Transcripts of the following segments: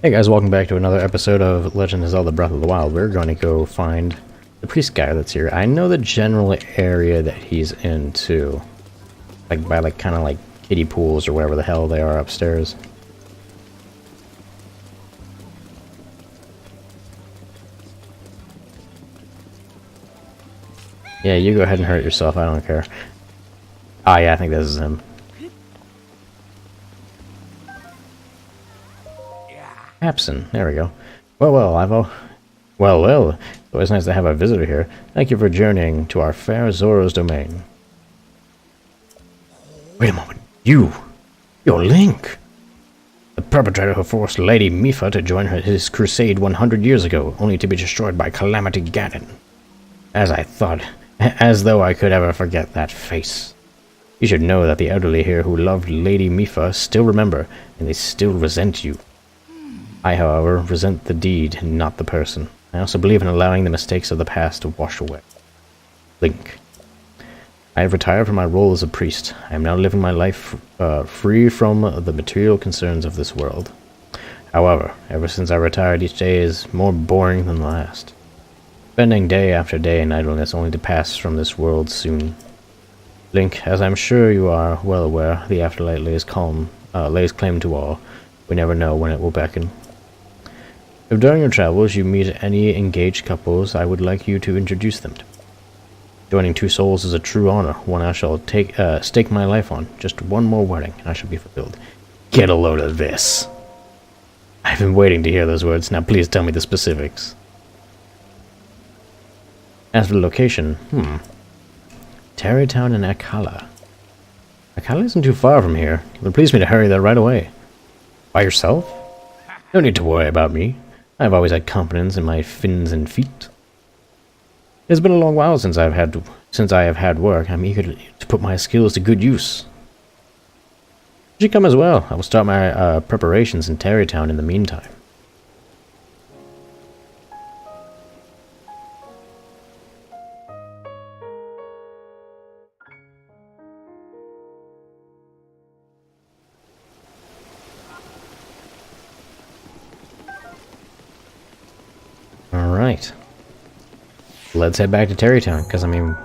Hey guys, welcome back to another episode of Legend of Zelda Breath of the Wild. We're going to go find the priest guy that's here. I know the general area that he's in too. Like by kind of like kiddie pools or whatever the hell they are upstairs. Yeah, you go ahead and hurt yourself, I don't care. Ah yeah, I think this is him. Capson, there we go. Well, it's always nice to have a visitor here. Thank you for journeying to our fair Zora's domain. Wait a moment, you're Link! The perpetrator who forced Lady Mipha to join his crusade 100 years ago, only to be destroyed by Calamity Ganon. As I thought, as though I could ever forget that face. You should know that the elderly here who loved Lady Mipha still remember, and they still resent you. I, however, resent the deed, not the person. I also believe in allowing the mistakes of the past to wash away. Link. I have retired from my role as a priest. I am now living my life free from the material concerns of this world. However, ever since I retired, each day is more boring than the last. Spending day after day in idleness only to pass from this world soon. Link, as I'm sure you are well aware, the afterlife lays claim to all. We never know when it will beckon. If during your travels you meet any engaged couples, I would like you to introduce them to me. Joining two souls is a true honor, one I shall stake my life on. Just one more wedding, and I shall be fulfilled. Get a load of this! I've been waiting to hear those words, now please tell me the specifics. As for the location, Tarrytown and Akala. Akala isn't too far from here. It would please me to hurry there right away. By yourself? No need to worry about me. I've always had confidence in my fins and feet. It's been a long while since I have had work. I'm eager to put my skills to good use. You should come as well. I will start my preparations in Tarrytown in the meantime. Alright. Let's head back to Tarrytown, because I mean,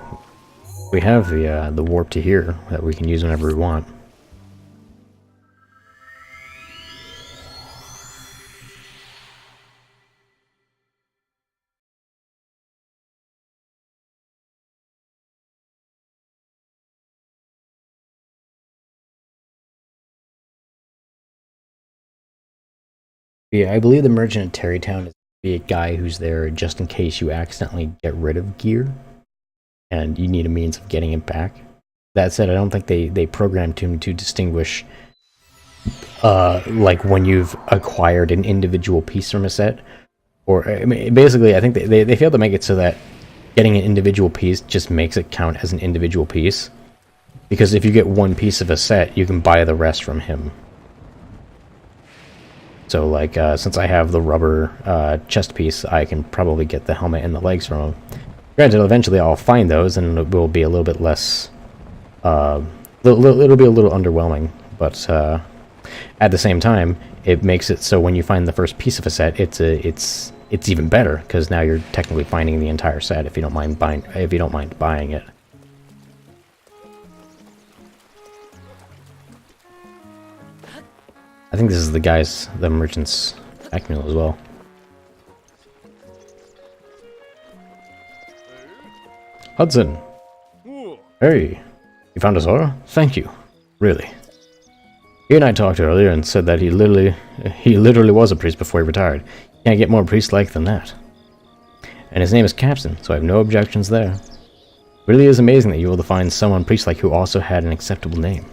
we have the warp to here that we can use whenever we want. Yeah, I believe the merchant at Tarrytown is be a guy who's there just in case you accidentally get rid of gear and you need a means of getting it back. That said, I don't think they programmed him to distinguish like when you've acquired an individual piece from a set, or I mean, basically I think they failed to make it so that getting an individual piece just makes it count as an individual piece, because if you get one piece of a set you can buy the rest from him. So, like, since I have the rubber chest piece, I can probably get the helmet and the legs from him. Granted, eventually I'll find those, and it will be a little bit less... it'll be a little underwhelming, but at the same time, it makes it so when you find the first piece of a set, it's even better, because now you're technically finding the entire set if you don't mind buying it. I think this is the merchant's pack mule as well. Hudson! Hey! You found a Zora? Thank you. Really. He and I talked earlier and said that he literally was a priest before he retired. You can't get more priest-like than that. And his name is Capson, so I have no objections there. It really is amazing that you were able to find someone priest-like who also had an acceptable name.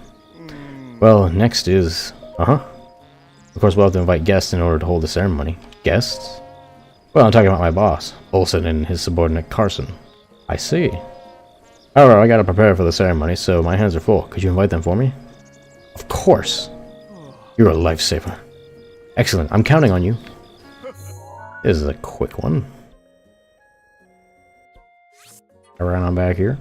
Well, next is... Of course, we'll have to invite guests in order to hold the ceremony. Guests? Well, I'm talking about my boss, Olsen, and his subordinate Carson. I see. However, I gotta prepare for the ceremony, so my hands are full. Could you invite them for me? Of course. You're a lifesaver. Excellent, I'm counting on you. This is a quick one. Around on back here.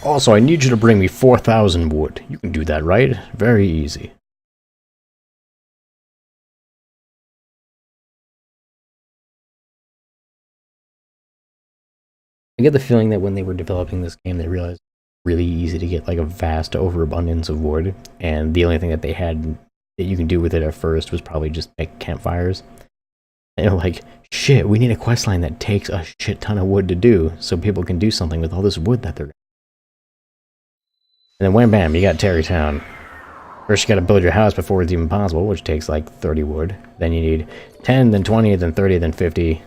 Also, I need you to bring me 4,000 wood. You can do that, right? Very easy. get the feeling that when they were developing this game, they realized it's really easy to get like a vast overabundance of wood, and the only thing that they had that you can do with it at first was probably just make campfires. And they're like, shit, we need a quest line that takes a shit ton of wood to do, so people can do something with all this wood that they're... And then wham bam, you got Terrytown. First you gotta build your house before it's even possible, which takes like 30 wood. Then you need 10, then 20, then 30, then 50.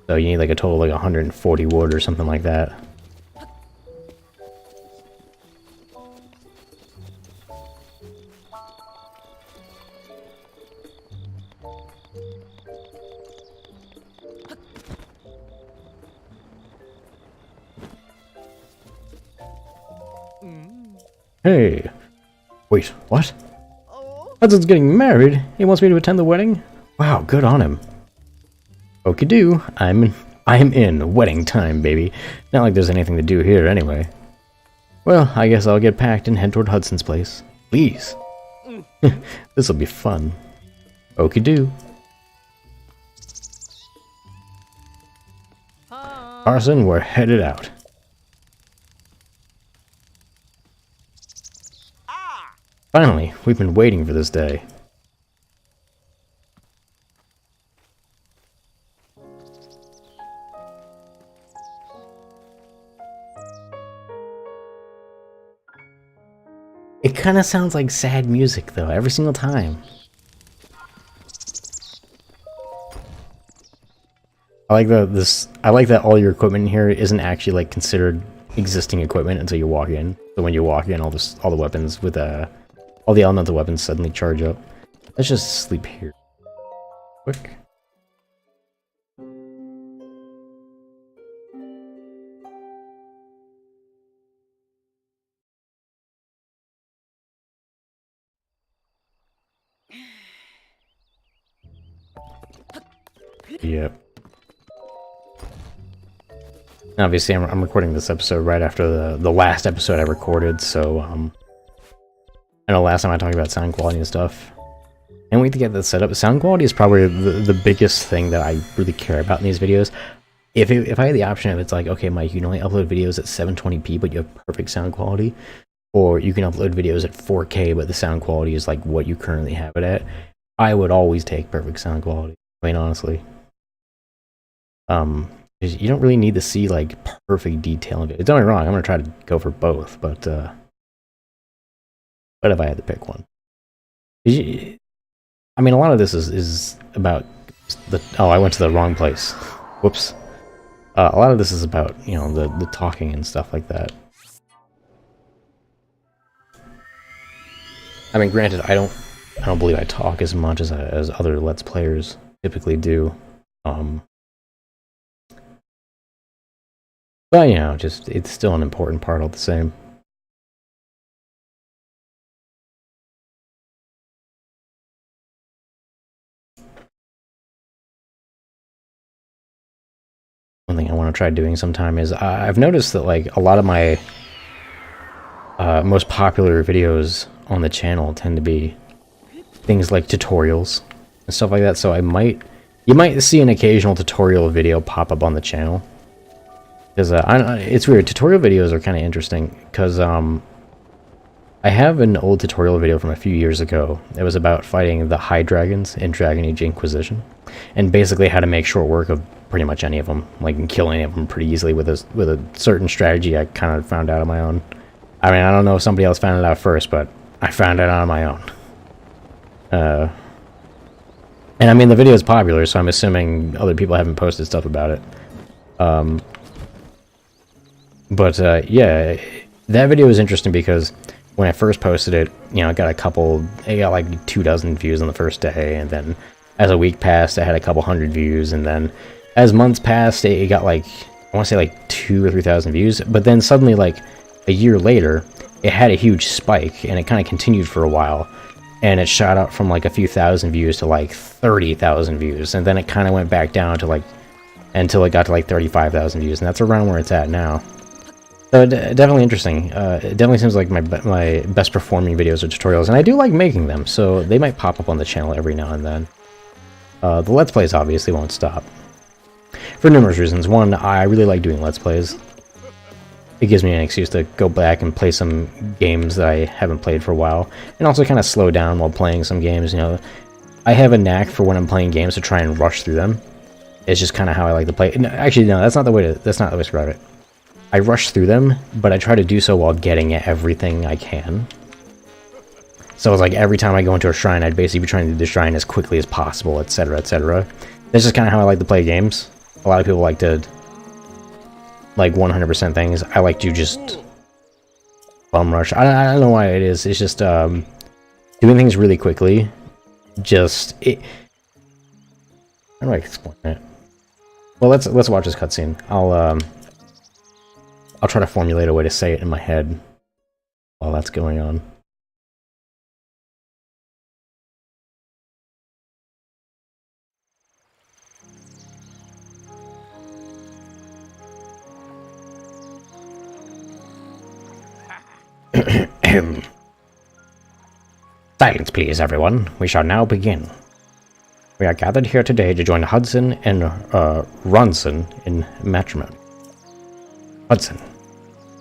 So you need like a total of like 140 wood or something like that. Hey! Wait, what? Hudson's getting married? He wants me to attend the wedding? Wow, good on him. Okie do. I'm in. Wedding time, baby. Not like there's anything to do here anyway. Well, I guess I'll get packed and head toward Hudson's place. Please. This'll be fun. Okie do. Carson, we're headed out. Finally, we've been waiting for this day. It kind of sounds like sad music, though, every single time. I like that all your equipment in here isn't actually like considered existing equipment until you walk in. So when you walk in, all the weapons with all the elemental weapons suddenly charge up. Let's just sleep here. Quick. Yep. Obviously, I'm recording this episode right after the last episode I recorded, so I know last time I talked about sound quality and stuff. Can't wait to get that set up. Sound quality is probably the biggest thing that I really care about in these videos. If I had the option of it's like, okay, Mike, you can only upload videos at 720p, but you have perfect sound quality, or you can upload videos at 4K, but the sound quality is like what you currently have it at, I would always take perfect sound quality. I mean, honestly. You don't really need to see like perfect detail of it. Don't get me wrong, I'm gonna try to go for both, but if I had to pick one, I mean, a lot of this is about the... Oh, I went to the wrong place. Whoops. A lot of this is about, you know, the talking and stuff like that. I mean, granted, I don't believe I talk as much as other Let's Players typically do. But, you know, just, it's still an important part all the same. One thing I want to try doing sometime is, I've noticed that, like, a lot of my most popular videos on the channel tend to be things like tutorials and stuff like that, so you might see an occasional tutorial video pop up on the channel. Because it's weird, tutorial videos are kind of interesting, because I have an old tutorial video from a few years ago. It was about fighting the High Dragons in Dragon Age Inquisition, and basically how to make short work of pretty much any of them, like, and kill any of them pretty easily with a certain strategy I kind of found out on my own. I mean, I don't know if somebody else found it out first, but I found it out on my own. And I mean, the video is popular, so I'm assuming other people haven't posted stuff about it. Yeah, that video was interesting because when I first posted it, you know, it got like 24 views on the first day, and then as a week passed, it had a couple hundred views, and then as months passed, it got like, I want to say like 2,000 or 3,000 views, but then suddenly, like, a year later, it had a huge spike, and it kind of continued for a while, and it shot up from like a few thousand views to like 30,000 views, and then it kind of went back down to like, until it got to like 35,000 views, and that's around where it's at now. So definitely interesting. It definitely seems like my best performing videos are tutorials, and I do like making them, so they might pop up on the channel every now and then. The Let's Plays obviously won't stop. For numerous reasons. One, I really like doing Let's Plays. It gives me an excuse to go back and play some games that I haven't played for a while, and also kind of slow down while playing some games. You know, I have a knack for when I'm playing games to try and rush through them. It's just kind of how I like to play. No, actually, no, that's not the way to describe it. I rush through them, but I try to do so while getting everything I can. So it's like every time I go into a shrine, I'd basically be trying to do the shrine as quickly as possible, etc., etc. That's just kind of how I like to play games. A lot of people like to, like, 100% things. I like to just bum rush. I don't know why it is. It's just doing things really quickly. Just it. How do I explain it? Well, let's watch this cutscene. I'll try to formulate a way to say it in my head while that's going on. Silence, please, everyone. We shall now begin. We are gathered here today to join Hudson and Ronson in matrimony. Hudson,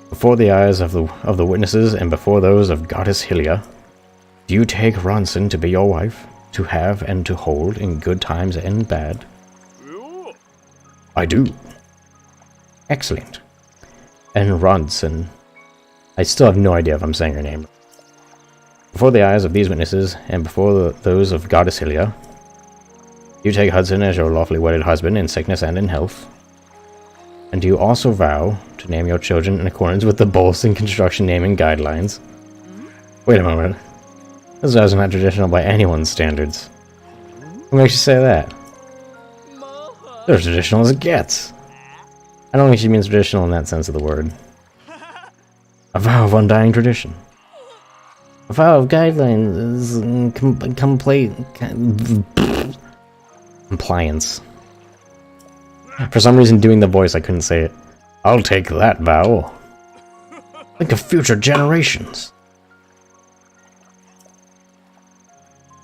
before the eyes of the witnesses and before those of Goddess Hylia, do you take Ronson to be your wife, to have and to hold in good times and bad? I do. Excellent. And Ronson, I still have no idea if I'm saying her name. Before the eyes of these witnesses and before those of Goddess Hylia, you take Hudson as your lawfully wedded husband in sickness and in health. And do you also vow to name your children in accordance with the Bolson construction naming guidelines? Wait a moment. This vows are not traditional by anyone's standards. What makes you say that? They're as traditional as it gets. I don't think she means traditional in that sense of the word. A vow of undying tradition. A vow of guidelines is compliance. For some reason, doing the voice, I couldn't say it. I'll take that vow. Think of future generations.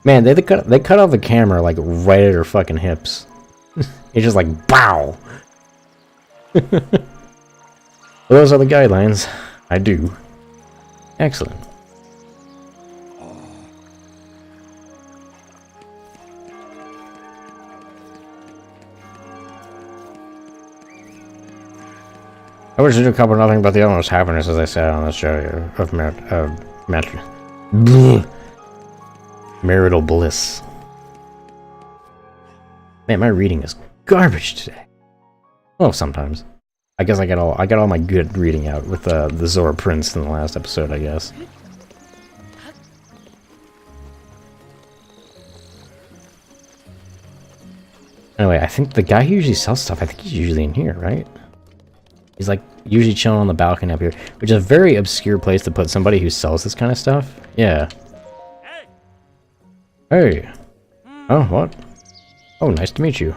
Man, they cut off the camera like right at her fucking hips. It's just like bow. Those are the guidelines. I do. Excellent. I wish to cover nothing but the utmost happiness as I sat on this chair of marital bliss. Man, my reading is garbage today. Well, sometimes. I guess I got all my good reading out with the Zora Prince in the last episode, I guess. Anyway, I think the guy who usually sells stuff, I think he's usually in here, right? He's like usually chilling on the balcony up here, which is a very obscure place to put somebody who sells this kind of stuff. Yeah. Hey. Oh, what? Oh, nice to meet you.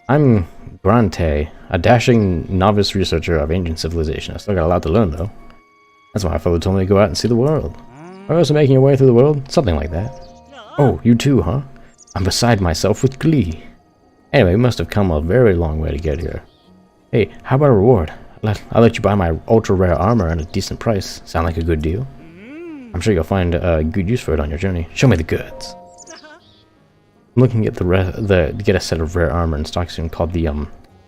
I'm Grante, a dashing novice researcher of ancient civilization. I still got a lot to learn, though. That's why my father told me to go out and see the world. Or also making your way through the world? Something like that. Oh, you too, huh? I'm beside myself with glee. Anyway, we must have come a very long way to get here. Hey, how about a reward? I'll let you buy my ultra-rare armor at a decent price. Sound like a good deal? I'm sure you'll find good use for it on your journey. Show me the goods. I'm looking at to get a set of rare armor in stock soon called the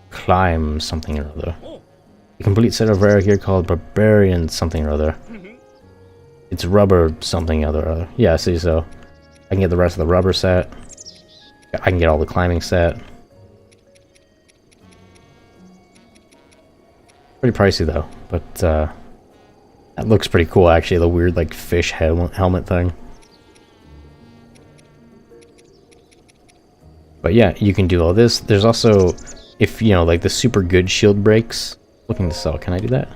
Climb something or other. A complete set of rare gear called Barbarian something or other. It's rubber something or other. Yeah, see, so I can get the rest of the rubber set. I can get all the climbing set. Pretty pricey though, but that looks pretty cool actually, the weird like fish helmet thing. But yeah, you can do all this. There's also, if you know, like the super good shield breaks, looking to sell. Can I do that?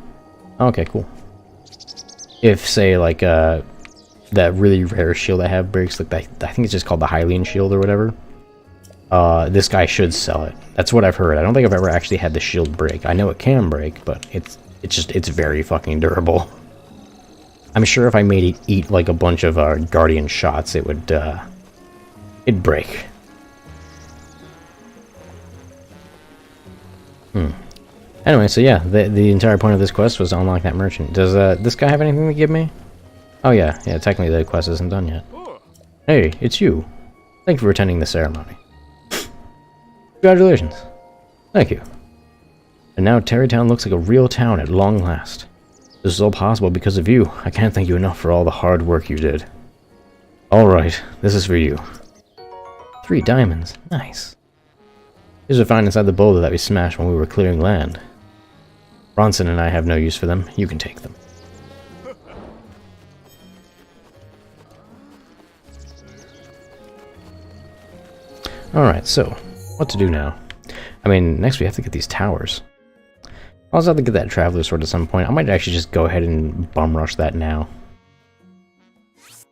Okay, cool. If say like that really rare shield I have breaks, like I think it's just called the Hylian shield or whatever. This guy should sell it. That's what I've heard. I don't think I've ever actually had the shield break. I know it can break, but it's very fucking durable. I'm sure if I made it eat like a bunch of Guardian shots, it would it'd break. Anyway, so yeah, the entire point of this quest was to unlock that merchant. Does this guy have anything to give me? Oh yeah, technically the quest isn't done yet. Hey, it's you. Thank you for attending the ceremony. Congratulations. Thank you. And now Terrytown looks like a real town at long last. This is all possible because of you. I can't thank you enough for all the hard work you did. Alright, this is for you. 3 diamonds. Nice. These are found inside the boulder that we smashed when we were clearing land. Bronson and I have no use for them. You can take them. Alright, so, what to do now? I mean, next we have to get these towers. I'll also have to get that Traveler Sword at some point. I might actually just go ahead and bum rush that now.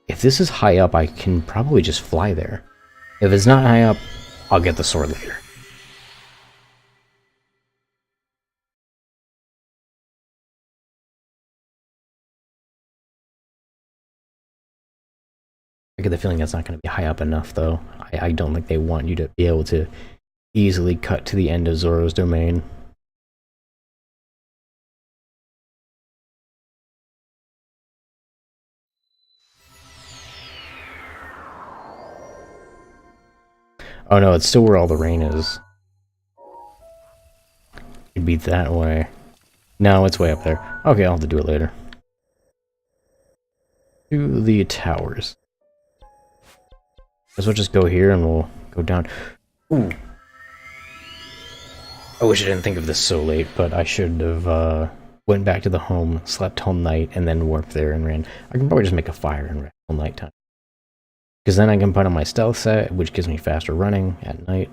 If this is high up, I can probably just fly there. If it's not high up, I'll get the sword later. I get the feeling that's not going to be high up enough, though. I don't think they want you to be able to easily cut to the end of Zoro's domain. Oh no, it's still where all the rain is. It'd be that way. No, it's way up there. Okay, I'll have to do it later. To the towers. Guess we'll just go here and we'll go down. Ooh. I wish I didn't think of this so late, but I should have went back to the home, slept all night, and then warped there and ran. I can probably just make a fire and run all nighttime. Because then I can put on my stealth set, which gives me faster running at night.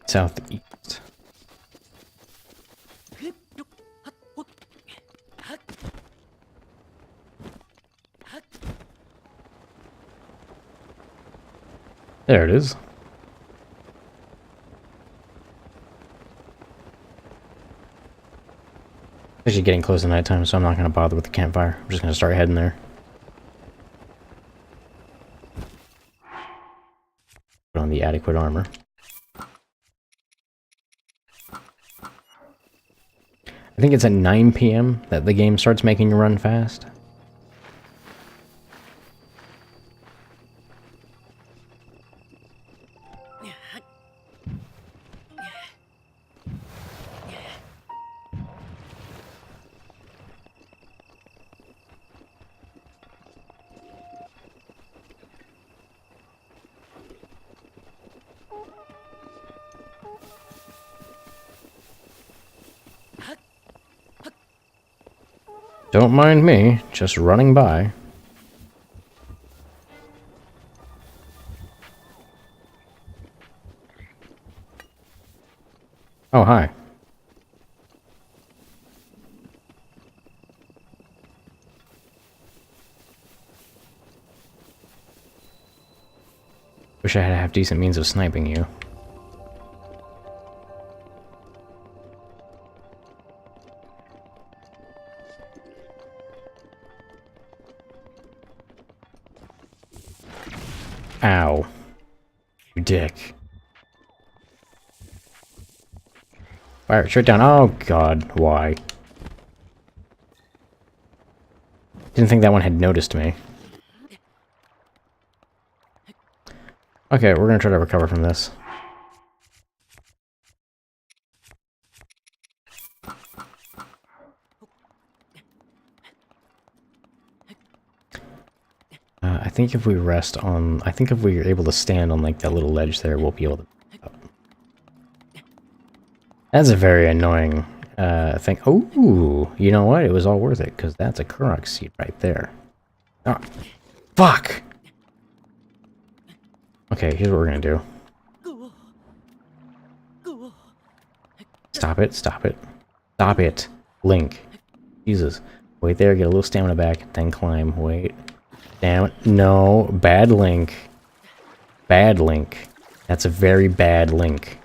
Southeast. There it is. It's actually getting close to nighttime, so I'm not going to bother with the campfire. I'm just going to start heading there. Put on the adequate armor. I think it's at 9 PM that the game starts making you run fast. Don't mind me, just running by. Oh, hi. Wish I had half decent means of sniping you. Ow. You dick. Fire it straight down. Oh god, why? Didn't think that one had noticed me. Okay, we're gonna try to recover from this. I think if we rest on... I think if we're able to stand on, like, that little ledge there, we'll be able to... That's a very annoying thing. Oh, you know what? It was all worth it, because that's a Korok seed right there. Oh, fuck! Okay, here's what we're gonna do. Stop it, stop it. Stop it, Link. Jesus. Wait there, get a little stamina back, then climb. Wait. Damn it. No. Bad link. Bad link. That's a very bad link.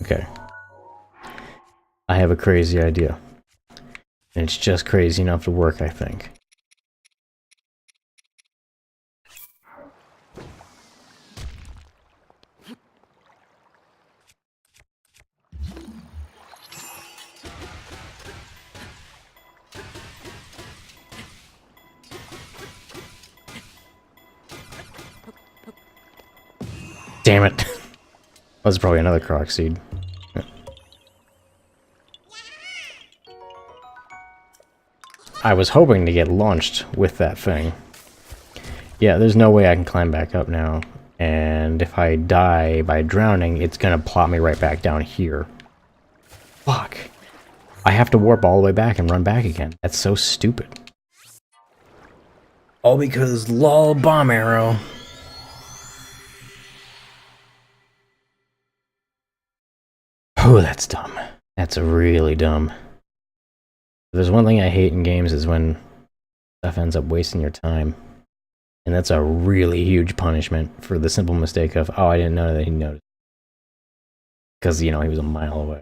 Okay. I have a crazy idea. And it's just crazy enough to work, I think. Damn it. That's probably another croc seed. I was hoping to get launched with that thing. Yeah, there's no way I can climb back up now. And if I die by drowning, it's gonna plop me right back down here. Fuck. I have to warp all the way back and run back again. That's so stupid. All because lol bomb arrow. Oh, that's dumb. That's really dumb. There's one thing I hate in games is when stuff ends up wasting your time. And that's a really huge punishment for the simple mistake of, oh, I didn't know that he noticed. Because, you know, he was a mile away.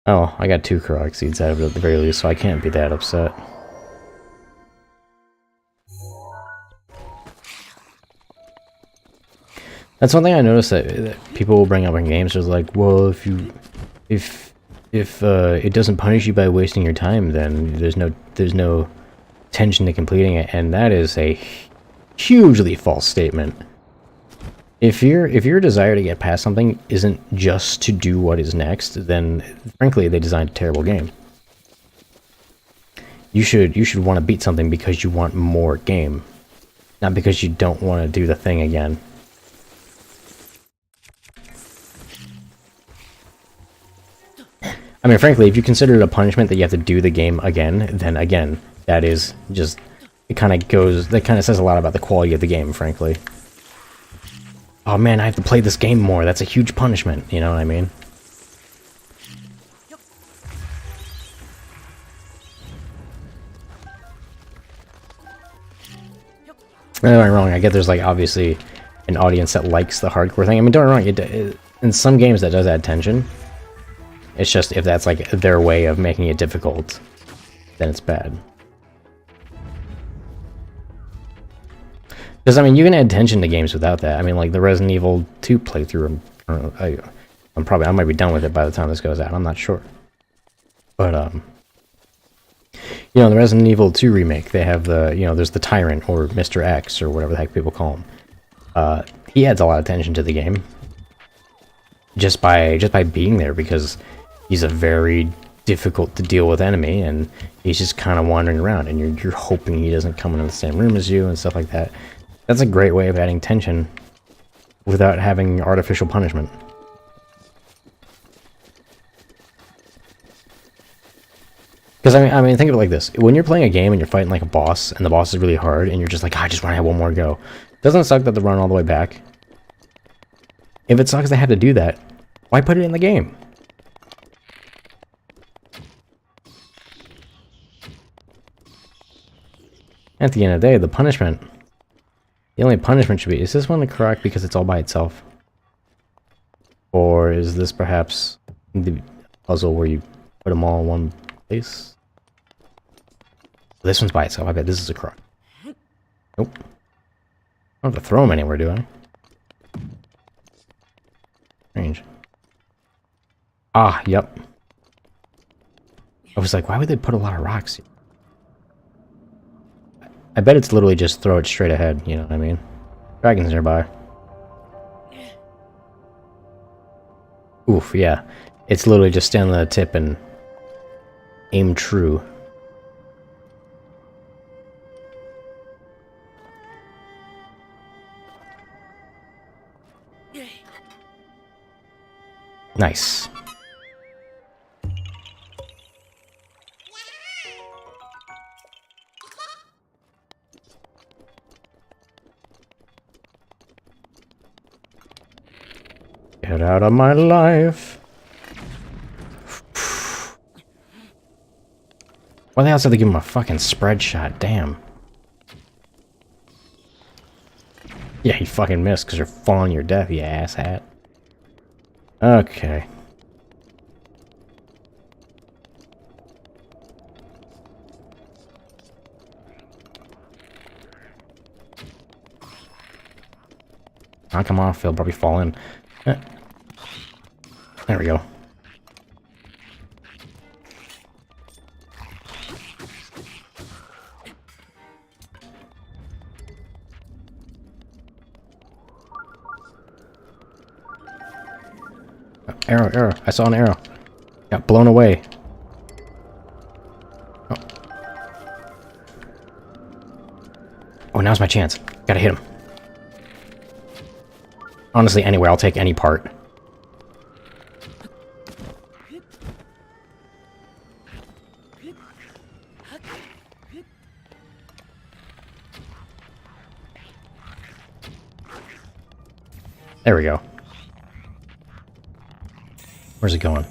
Oh, I got 2 Korok seeds out of it at the very least, so I can't be that upset. That's one thing I noticed that people will bring up in games. Is like, well, if it doesn't punish you by wasting your time, then there's no tension to completing it, and that is a hugely false statement. If your desire to get past something isn't just to do what is next, then frankly they designed a terrible game. You should want to beat something because you want more game, not because you don't want to do the thing again. I mean, frankly, if you consider it a punishment that you have to do the game again, then again, that is just, that kind of says a lot about the quality of the game, frankly. Oh man, I have to play this game more, that's a huge punishment, you know what I mean? Don't get me wrong, I get there's like obviously an audience that likes the hardcore thing. I mean, don't get me wrong, in some games that does add tension. It's just if that's like their way of making it difficult, then it's bad. Because I mean, you can add tension to games without that. I mean, like the Resident Evil 2 playthrough, I might be done with it by the time this goes out. I'm not sure, but you know, the Resident Evil 2 remake, they have the, you know, there's the Tyrant or Mr. X or whatever the heck people call him. He adds a lot of tension to the game just by being there, because he's a very difficult to deal with enemy, and he's just kind of wandering around, and you're hoping he doesn't come into the same room as you and stuff like that. That's a great way of adding tension without having artificial punishment. Because I mean, think of it like this: when you're playing a game and you're fighting like a boss, and the boss is really hard, and you're just like, I just want to have one more go. Doesn't it suck that they run all the way back? If it sucks they have to do that, why put it in the game? At the end of the day, the only punishment should be, is this one correct because it's all by itself? Or is this perhaps the puzzle where you put them all in one place? This one's by itself. I bet this is a croc. Nope. I don't have to throw them anywhere, do I? Strange. Ah, yep. I was like, why would they put a lot of rocks here? I bet it's literally just throw it straight ahead, you know what I mean? Dragons nearby. Oof, yeah. It's literally just stand on the tip and aim true. Nice. Get out of my life. Why the hell did they give him a fucking spread shot? Damn. Yeah, he fucking missed because you're falling your death, you asshat. Okay. Oh, come on, Phil. Probably fall in. There we go. Oh, arrow, arrow. I saw an arrow. Got blown away. Oh. Oh, now's my chance. Gotta hit him. Honestly, anywhere. I'll take any part. There we go. Where's it going?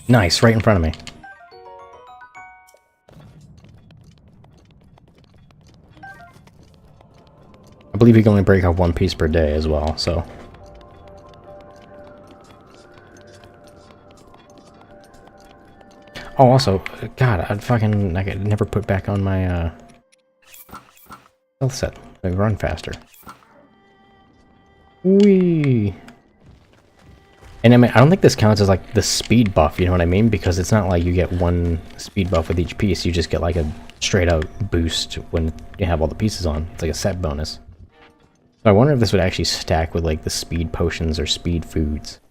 Nice, right in front of me. I believe you can only break off one piece per day as well, so... Oh, also, God, I could never put back on my, health set. I run faster. Whee! And I mean, I don't think this counts as, like, the speed buff, you know what I mean? Because it's not like you get one speed buff with each piece, you just get, like, a straight-out boost when you have all the pieces on. It's like a set bonus. So I wonder if this would actually stack with, like, the speed potions or speed foods.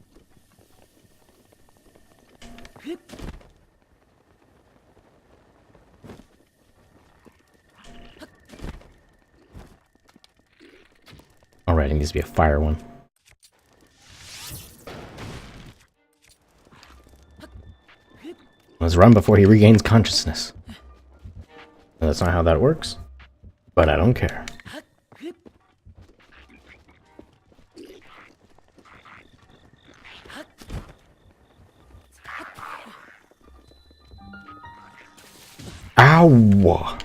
Alright, it needs to be a fire one. Let's run before he regains consciousness. Well, that's not how that works, but I don't care. Ow!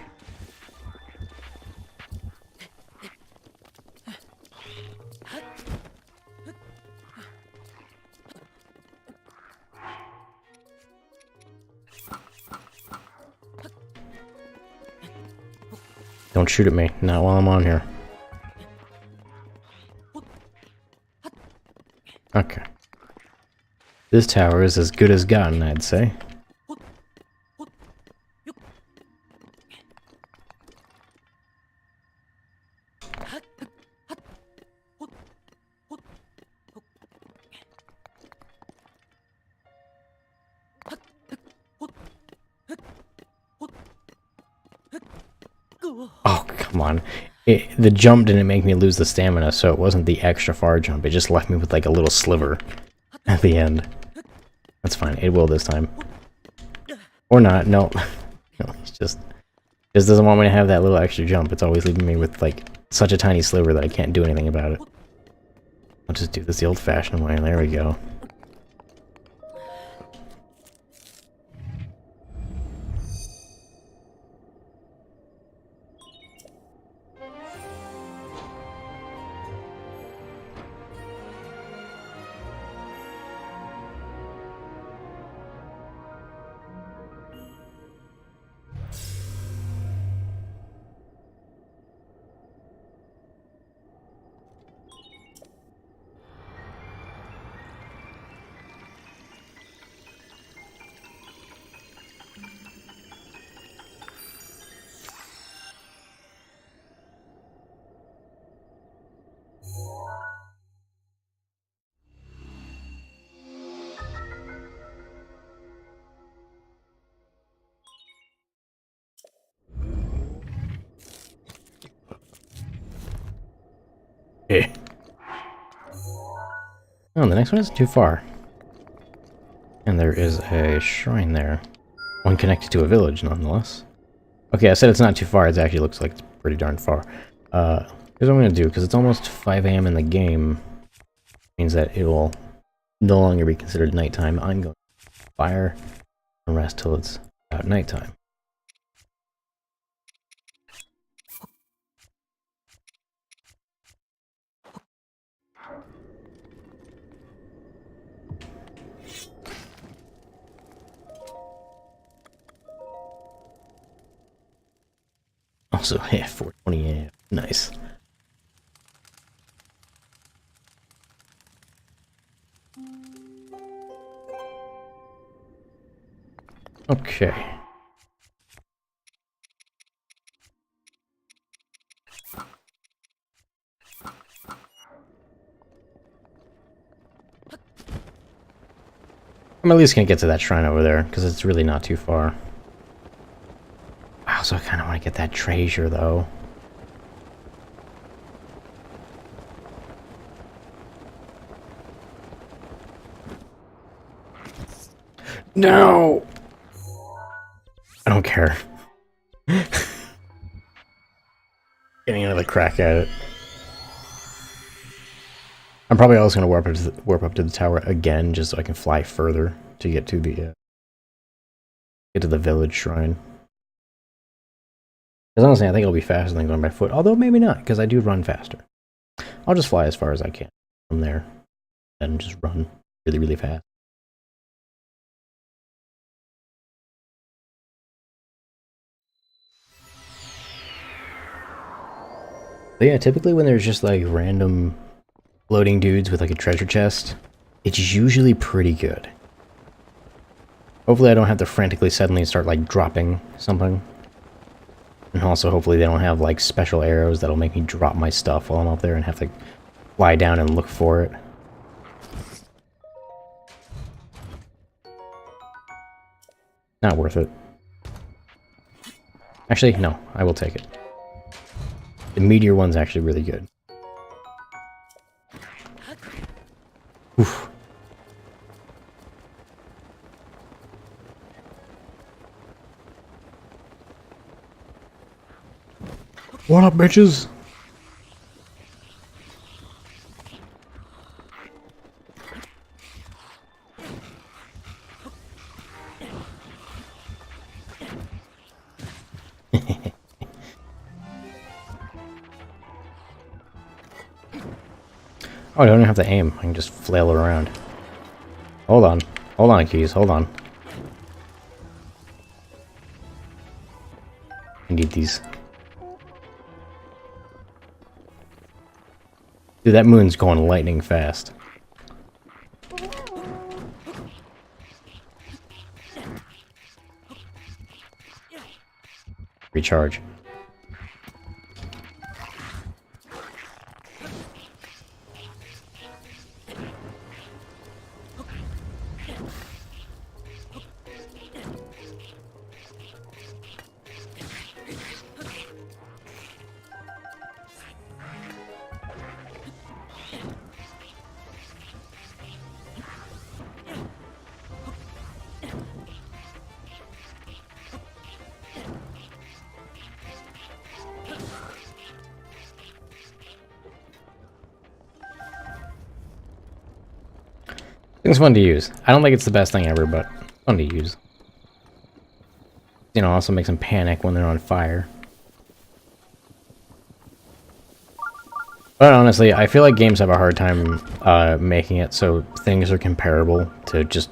Don't shoot at me, not while I'm on here. Okay. This tower is as good as gotten, I'd say. Oh, come on. The jump didn't make me lose the stamina, so it wasn't the extra far jump. It just left me with like a little sliver at the end. That's fine. It will this time. Or not. No. No, it's just doesn't want me to have that little extra jump. It's always leaving me with like such a tiny sliver that I can't do anything about it. I'll just do this the old-fashioned way. There we go. Eh. Oh, the next one isn't too far. And there is a shrine there. One connected to a village, nonetheless. Okay, I said it's not too far. It actually looks like it's pretty darn far. Here's what I'm going to do, because it's almost 5 a.m. in the game. Means that it will no longer be considered nighttime. I'm going to fire and rest till it's about nighttime. Also, yeah, 4:20 a.m. Nice. Okay. I'm at least gonna get to that shrine over there, because it's really not too far. I also kind of want to get that treasure, though. No! I don't care. Getting another crack at it. I'm probably also going to warp up to the tower again, just so I can fly further to get to the village shrine. Because honestly, I think it'll be faster than going by foot. Although maybe not, because I do run faster. I'll just fly as far as I can from there, and just run really, really fast. But yeah, typically when there's just like random floating dudes with like a treasure chest, it's usually pretty good. Hopefully I don't have to frantically suddenly start like dropping something. And also hopefully they don't have like special arrows that'll make me drop my stuff while I'm up there and have to fly down and look for it. Not worth it. Actually, no, I will take it. The meteor one's actually really good. Oof. What up, bitches? Oh, I don't even have to aim. I can just flail around. Hold on. Hold on, keys. Hold on. I need these. Dude, that moon's going lightning fast. Recharge. It's fun to use. I don't think it's the best thing ever, but fun to use. You know, also makes them panic when they're on fire. But honestly, I feel like games have a hard time making it so things are comparable to just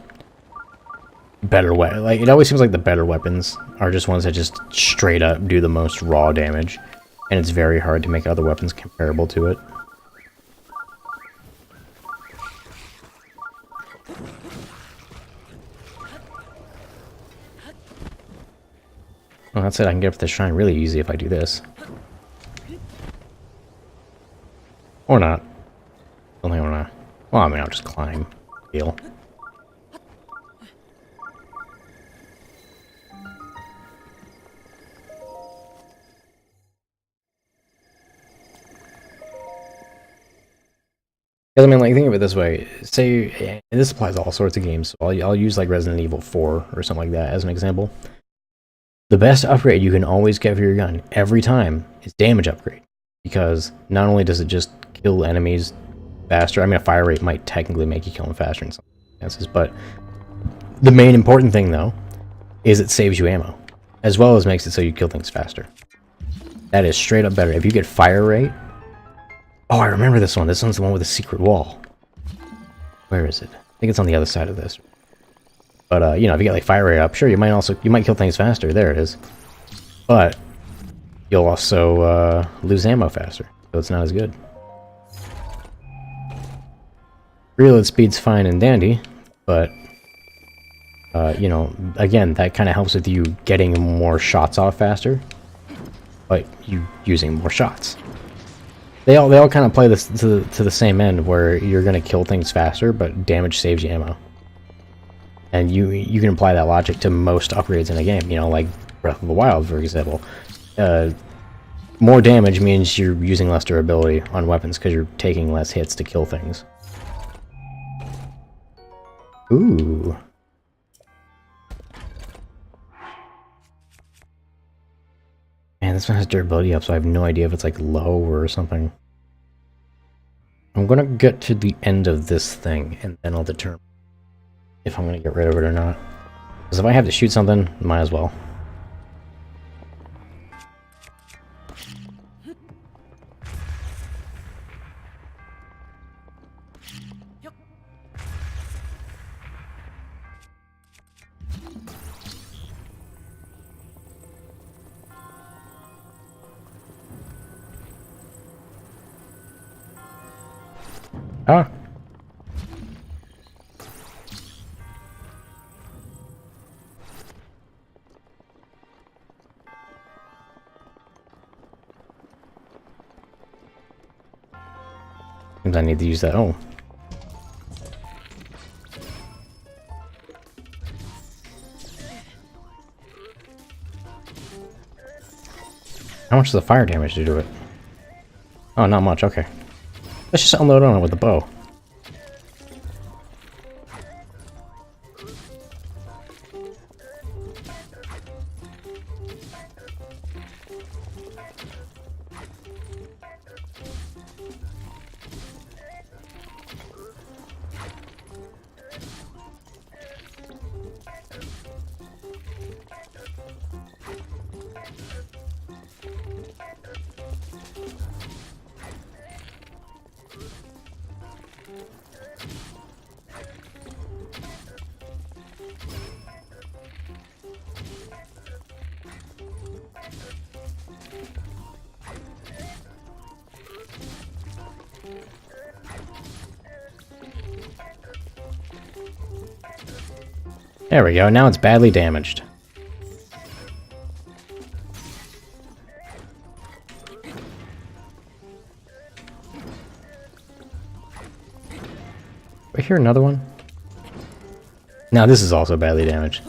better weapons. Like, it always seems like the better weapons are just ones that just straight up do the most raw damage. And it's very hard to make other weapons comparable to it. Well, that's it. I can get up to the shrine really easy if I do this. Or not. Don't think I wanna... Well, I mean, I'll just climb. Deal. Because I mean, like, think of it this way. Say, and this applies to all sorts of games. So I'll use like Resident Evil 4 or something like that as an example. The best upgrade you can always get for your gun every time is damage upgrade, because not only does it just kill enemies faster. I mean, a fire rate might technically make you kill them faster in some instances, but the main important thing though is it saves you ammo, as well as makes it so you kill things faster. That is straight up better. If you get fire rate. Oh, I remember this one. This one's the one with the secret wall. Where is it? I think it's on the other side of this. But, you know, if you get, like, fire rate up, sure, you might kill things faster. There it is. But, you'll also, lose ammo faster, so it's not as good. Reload speed's fine and dandy, but, you know, again, that kind of helps with you getting more shots off faster, but you using more shots. They all kind of play this to the same end, where you're gonna kill things faster, but damage saves you ammo. And you can apply that logic to most upgrades in a game. You know, like Breath of the Wild, for example. More damage means you're using less durability on weapons because you're taking less hits to kill things. Ooh. Man, this one has durability up, so I have no idea if it's like low or something. I'm gonna get to the end of this thing, and then I'll determine if I'm gonna get rid of it or not. Because if I have to shoot something, might as well. Ah! Seems I need to use that. Oh. How much does the fire damage do to it? Oh, not much. Okay. Let's just unload on it with the bow. There we go, now it's badly damaged. I hear another one? Now this is also badly damaged.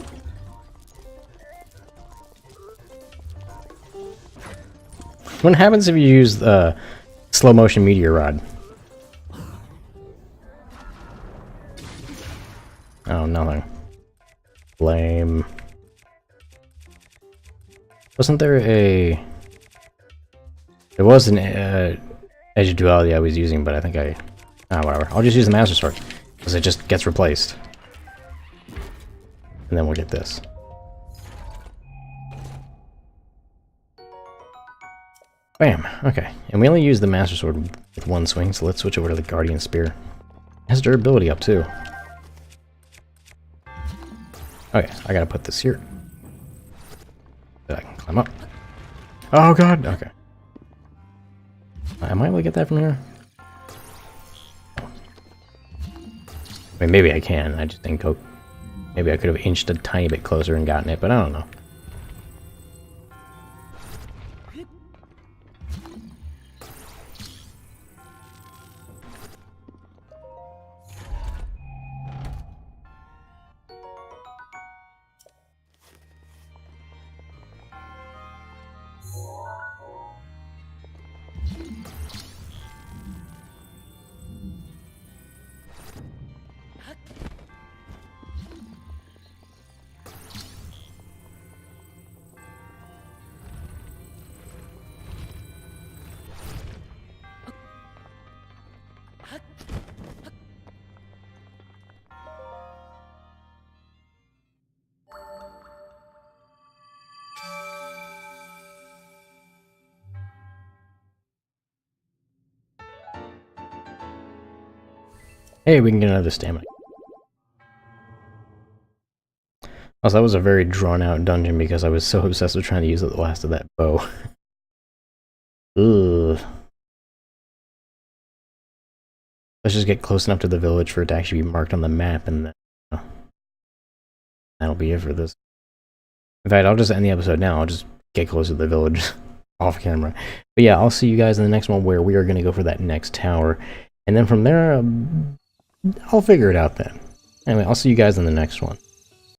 What happens if you use the slow motion meteor rod? Oh, nothing. Lame. Wasn't there a... There was an edge of duality I was using, but I think I... Ah, whatever. I'll just use the Master Sword, because it just gets replaced. And then we'll get this. Bam! Okay. And we only use the Master Sword with one swing, so let's switch over to the Guardian Spear. It has durability up, too. Okay, I gotta put this here. So I can climb up. Oh god! Okay. Am I able to get that from here? I mean, maybe I can. I just think maybe I could have inched a tiny bit closer and gotten it, but I don't know. Hey, we can get another stamina. Also, that was a very drawn-out dungeon because I was so obsessed with trying to use the last of that bow. Ugh. Let's just get close enough to the village for it to actually be marked on the map, and then that'll be it for this. In fact, I'll just end the episode now. I'll just get close to the village off camera. But yeah, I'll see you guys in the next one where we are going to go for that next tower. And then from there, I'll figure it out then. Anyway, I'll see you guys in the next one.